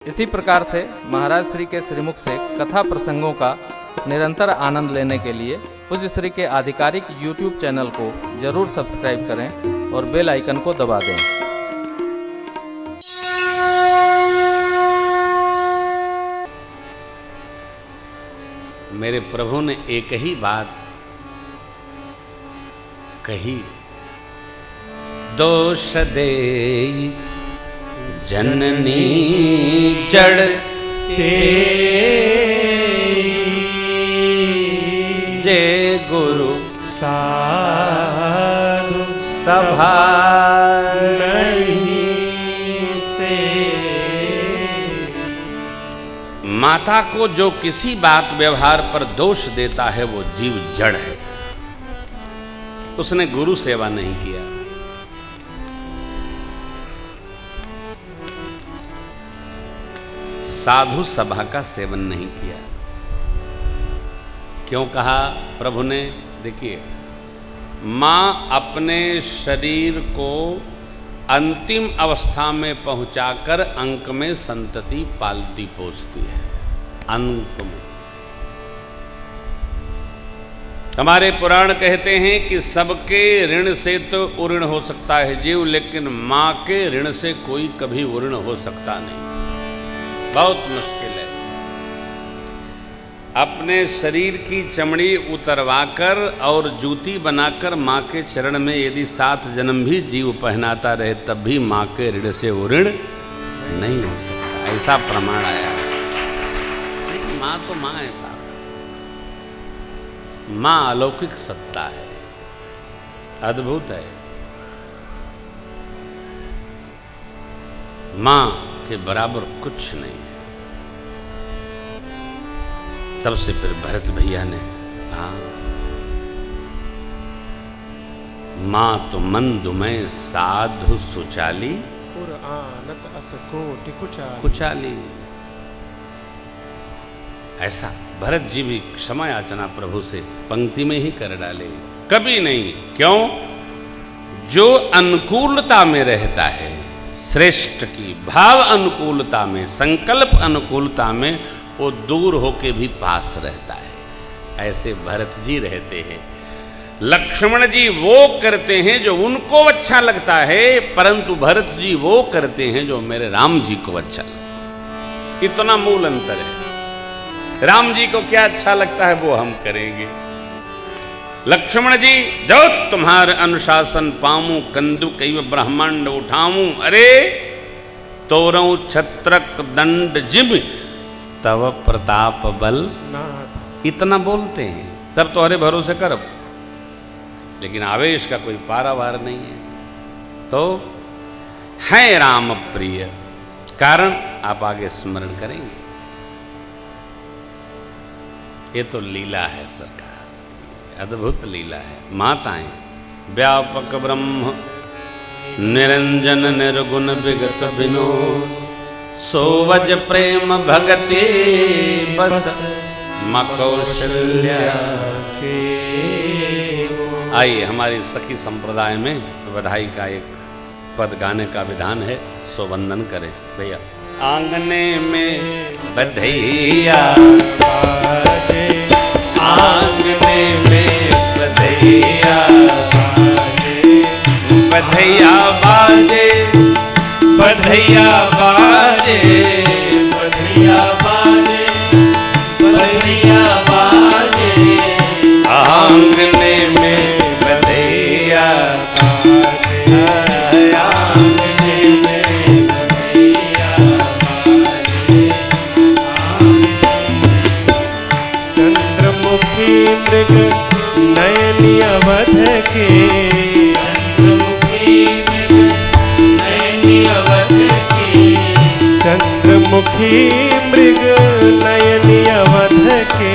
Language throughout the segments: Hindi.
इसी प्रकार से महाराज श्री के श्रीमुख से कथा प्रसंगों का निरंतर आनंद लेने के लिए पूज्य श्री के आधिकारिक YouTube चैनल को जरूर सब्सक्राइब करें और बेल आइकन को दबा दें। मेरे प्रभु ने एक ही बात कही, दोष दे जननी जड़ जे गुरु साधु सभा नहीं से। माता को जो किसी बात व्यवहार पर दोष देता है वो जीव जड़ है, उसने गुरु सेवा नहीं किया। साधु सभा का सेवन नहीं किया। क्यों कहा प्रभु ने? देखिए, मां अपने शरीर को अंतिम अवस्था में पहुंचाकर अंक में संतति पालती पोसती है। अंक में हमारे पुराण कहते हैं कि सबके ऋण से तो उऋण हो सकता है जीव, लेकिन मां के ऋण से कोई कभी उऋण हो सकता नहीं। बहुत मुश्किल है। अपने शरीर की चमड़ी उतरवाकर और जूती बनाकर माँ के चरण में यदि 7 जन्म भी जीव पहनाता रहे तब भी माँ के ऋण से ऋण नहीं हो सकता, ऐसा प्रमाण आया। लेकिन माँ तो माँ है साहब, माँ अलौकिक सत्ता है, अद्भुत है। माँ के बराबर कुछ नहीं है। तब से फिर भरत भैया ने मां तो मंदुमय साधु सुचाली पुराणत अस कोटि कुचाली। ऐसा भरत जी भी क्षमा याचना प्रभु से पंक्ति में ही कर डाले, कभी नहीं। क्यों? जो अनुकूलता में रहता है, श्रेष्ठ की भाव अनुकूलता में, संकल्प अनुकूलता में, वो दूर होके भी पास रहता है। ऐसे भरत जी रहते हैं। लक्ष्मण जी वो करते हैं जो उनको अच्छा लगता है, परंतु भरत जी वो करते हैं जो मेरे राम जी को अच्छा लगता है। इतना मूल अंतर है। राम जी को क्या अच्छा लगता है वो हम करेंगे। लक्ष्मण जी जो तुम्हारे अनुशासन पाऊं, कंदु कई ब्रह्मांड उठाऊं, अरे तोरऊ छत्रक दंड जिब तव प्रताप बल नाथ। इतना बोलते हैं। सब तुम्हारे भरोसे करब, लेकिन आवेश का कोई पारावार नहीं है। तो है राम प्रिय, कारण आप आगे स्मरण करेंगे। ये तो लीला है सरकार, अद्भुत लीला है। माताएं व्यापक ब्रह्म निरंजन निर्गुण विगत विनोद, सोवज प्रेम भगति बस मकौशल्या के। आइए, हमारी सखी संप्रदाय में बधाई का एक पद गाने का विधान है, सो वंदन करें भैया। आंगने में बधैया बाजे, आंगने में बधैया बाजे, बधैया बाजे, बधैया बाजे, बधैया बाजे, बधैया बाजे, आंगने में बधैया बाजे, आंगने में बधैया बाजे। चंद्रमुखी मृग नयनी अवध के, चंद्रमुखी मृग नयनी अवध के, चंद्रमुखी मृग नयनी अवध के,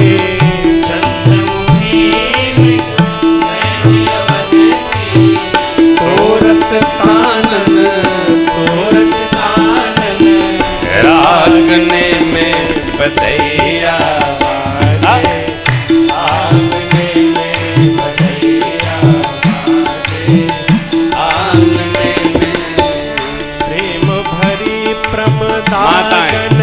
तोरत कानन, तोरत कानन, रागने में बधैया बाजे, आंगने में बधैया बाजे, आंगने में प्रेम भरी प्रमदागन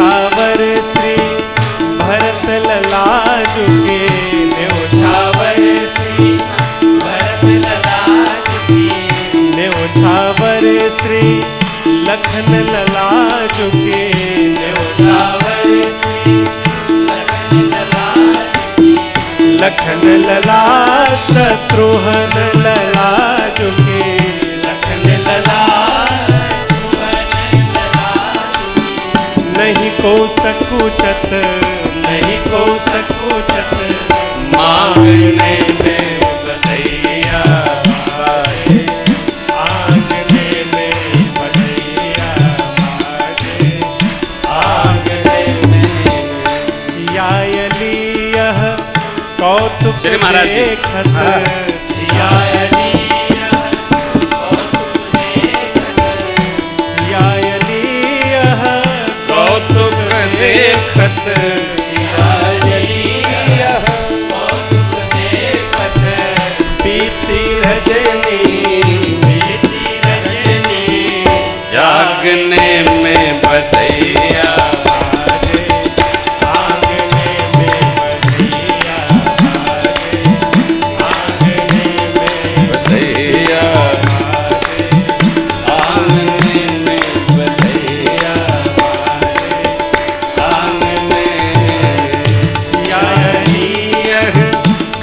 न्योछावर श्री भरत ललाजु के न्योछावर श्री भरत ललाजु के न्योछावर श्री लखन ललाजु के न्योछावर श्री लखन ललाजु के लखन लला शत्रुघ्न ललाजु के लखन लला नहीं को सकुचत नहीं को सकुचत मांगने में बधैया बाजे आंगने में बधैया बाजे आंगने में सियायली यह कौतुक श्री महाराज जी। देखत सियायली सियायली यह कौतुक देखत बीती रजनी जागने में बधैया बाजे आंगने में बधैया बाजे आंगने में बधैया बाजे आंगने में बधैया आंगने सियायली यह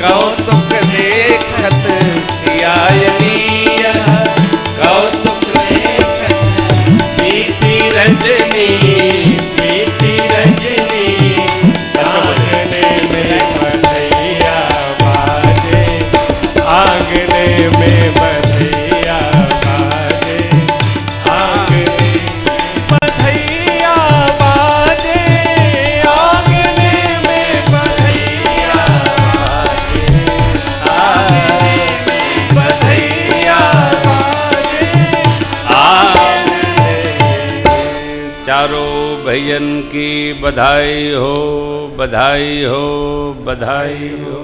कौतुक देखत सियायनी यह कौतुक बीती रजनी आंगने में बधैया बाजे आंगने में बधैया बाजे आंगने बधैया बाजे आंगने में बधैया बाजे बधैया बाजे चारों भैयन की बधाई हो बधाई हो बधाई हो।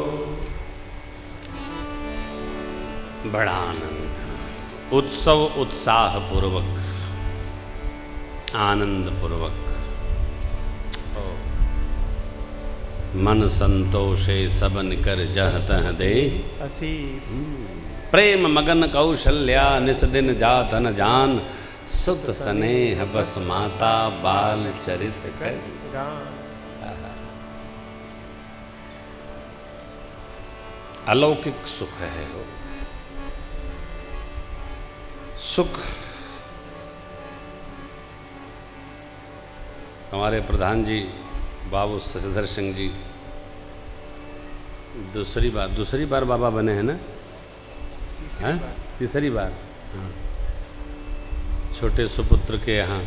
बड़ा आनंद उत्सव उत्साह पूर्वक आनंद पूर्वक मन संतोषे सबन कर जह तह दे आशीष प्रेम मगन कौशल्या निस दिन जात न जान सुत स्नेह बस माता बाल चरित कर। अलौकिक सुख है वो सुख। हमारे प्रधान जी बाबू शशिधर सिंह जी दूसरी बार बाबा बने हैं ना? हैं? तीसरी बार। हाँ। छोटे सुपुत्र के यहाँ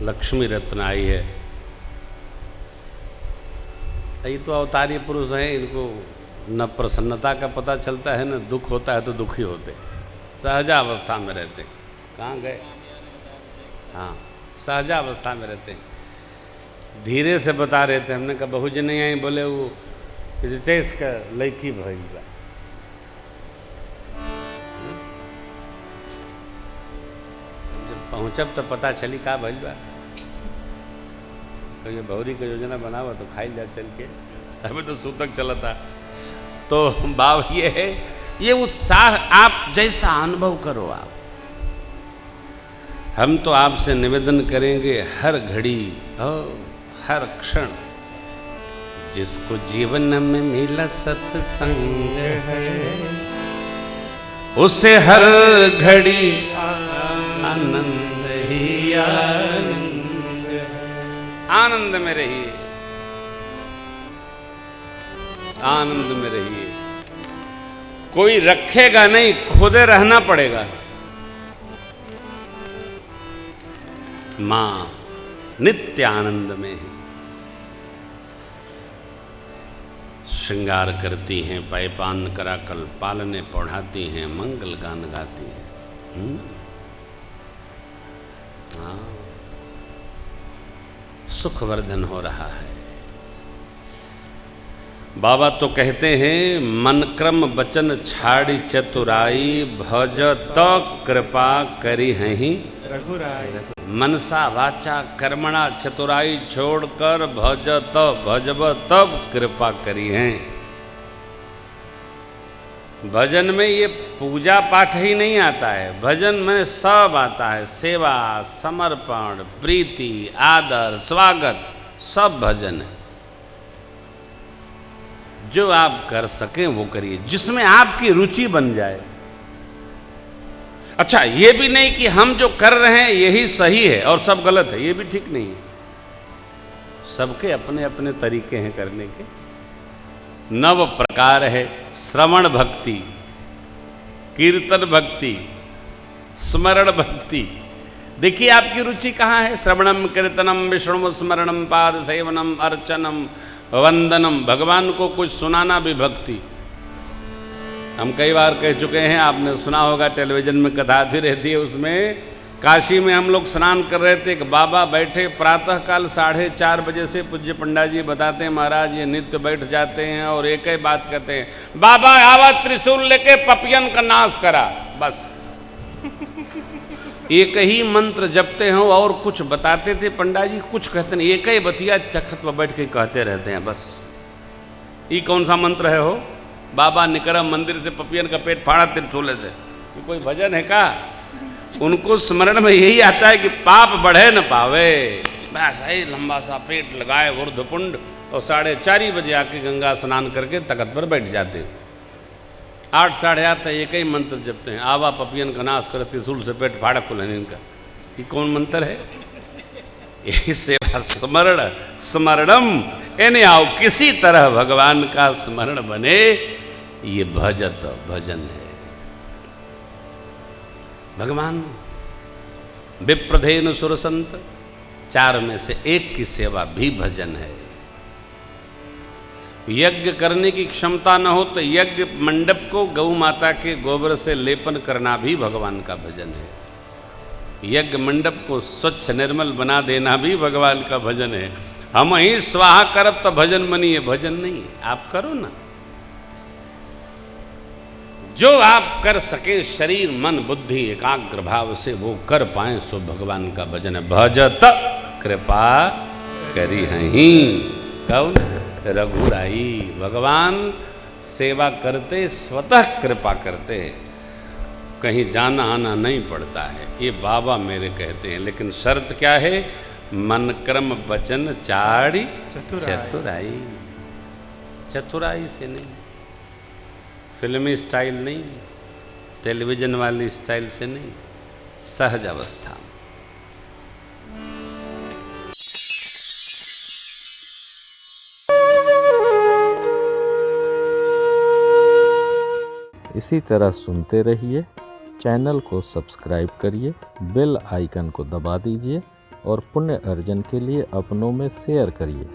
लक्ष्मी रत्न आई है। ये तो अवतारी पुरुष हैं, इनको न प्रसन्नता का पता चलता है न दुख होता है तो दुखी होते, सहजावस्था में रहते। कहाँ गए? हाँ, सहजावस्था में रहते हैं। धीरे से बता रहे थे, हमने कहा बहू जी नहीं आई, बोले वो रितेश का लड़की भई बा। जब पहुँचब तो पता चली का भइल बा। कहिए बहुरी का योजना बनावा तो खाई जा चल के, अभी तो सूतक चला था। तो बाब ये है, ये उत्साह आप जैसा अनुभव करो आप। हम तो आपसे निवेदन करेंगे हर घड़ी और हर क्षण जिसको जीवन में मिला सत्संग है उससे हर घड़ी आनंद ही आनंद है। आनंद में रहिए, आनंद में रहिए। कोई रखेगा नहीं, खुद रहना पड़ेगा। मां नित्य आनंद में है, श्रृंगार करती हैं, पैपान करा कल पालने पढ़ाती हैं, मंगल गान गाती हैं। हाँ, सुखवर्धन हो रहा है। बाबा तो कहते हैं मन क्रम वचन छाड़ी चतुराई भज तो कृपा करी हैं रघुराय। मनसा वाचा कर्मणा चतुराई छोड़कर भजब तब कृपा करी हैं। भजन में ये पूजा पाठ ही नहीं आता है, भजन में सब आता है, सेवा, समर्पण, प्रीति, आदर, स्वागत, सब भजन है। जो आप कर सकें वो करिए, जिसमें आपकी रुचि बन जाए। अच्छा, ये भी नहीं कि हम जो कर रहे हैं यही सही है और सब गलत है, ये भी ठीक नहीं है। सबके अपने अपने तरीके हैं करने के। नव प्रकार है श्रवण भक्ति, कीर्तन भक्ति, स्मरण भक्ति। देखिए आपकी रुचि कहाँ है। श्रवणम कीर्तनम विष्णु स्मरणम पाद सेवनम अर्चनम वंदनम, भगवान को कुछ सुनाना भी भक्ति। हम कई बार कह चुके हैं, आपने सुना होगा, टेलीविजन में कथा आती रहती है। उसमें काशी में हम लोग स्नान कर रहे थे, एक बाबा बैठे प्रातःकाल 4:30 बजे से। पूज्य पंडित जी बताते हैं, महाराज ये नित्य बैठ जाते हैं और एक ही बात कहते हैं, बाबा आवा त्रिशूल लेके पपियन का नाश करा। बस एक ही मंत्र जपते हैं और कुछ बताते थे पंडित जी, कुछ कहते नहीं, एक ही बतिया चखत पर बैठ के कहते रहते हैं। बस ये कौन सा मंत्र है हो? बाबा निकरम मंदिर से पपियन का पेट फाड़ा त्रिशूल से। ये कोई भजन है का? उनको स्मरण में यही आता है कि पाप बढ़े न पावे। बस ही लंबा सा पेट लगाए ऊर्ध्वपुंड और 4:30 बजे आके गंगा स्नान करके तख्त पर बैठ जाते हैं। 8 साढ़े 8 एक ही मंत्र जपते हैं, आवा पपियन का नाश कर त्रिशूल से पेट फाड़ा कुलहन का। ये कौन मंत्र है? यही सेवा स्मरण स्मरणम, यानी आओ किसी तरह भगवान का स्मरण बने, ये भजत भजन है। भगवान विप्रधेनु सुरसंत, 4 में से एक की सेवा भी भजन है। यज्ञ करने की क्षमता न हो तो यज्ञ मंडप को गौ माता के गोबर से लेपन करना भी भगवान का भजन है। यज्ञ मंडप को स्वच्छ निर्मल बना देना भी भगवान का भजन है। हम ही स्वाहा करब तो भजन बनी, है भजन नहीं। आप करो ना, जो आप कर सके शरीर मन बुद्धि एकाग्र भाव से वो कर पाए, सो भगवान का भजन है। भजत कृपा करी हहीं कौन? रघुराई। भगवान सेवा करते स्वतः कृपा करते हैं, कहीं जाना आना नहीं पड़ता है। ये बाबा मेरे कहते हैं, लेकिन शर्त क्या है? मन क्रम वचन चाड़ी चतुराई। चतुराई से नहीं, फिल्मी स्टाइल नहीं, टेलीविजन वाली स्टाइल से नहीं, सहज अवस्था। इसी तरह सुनते रहिए, चैनल को सब्सक्राइब करिए, बेल आइकन को दबा दीजिए और पुण्य अर्जन के लिए अपनों में शेयर करिए।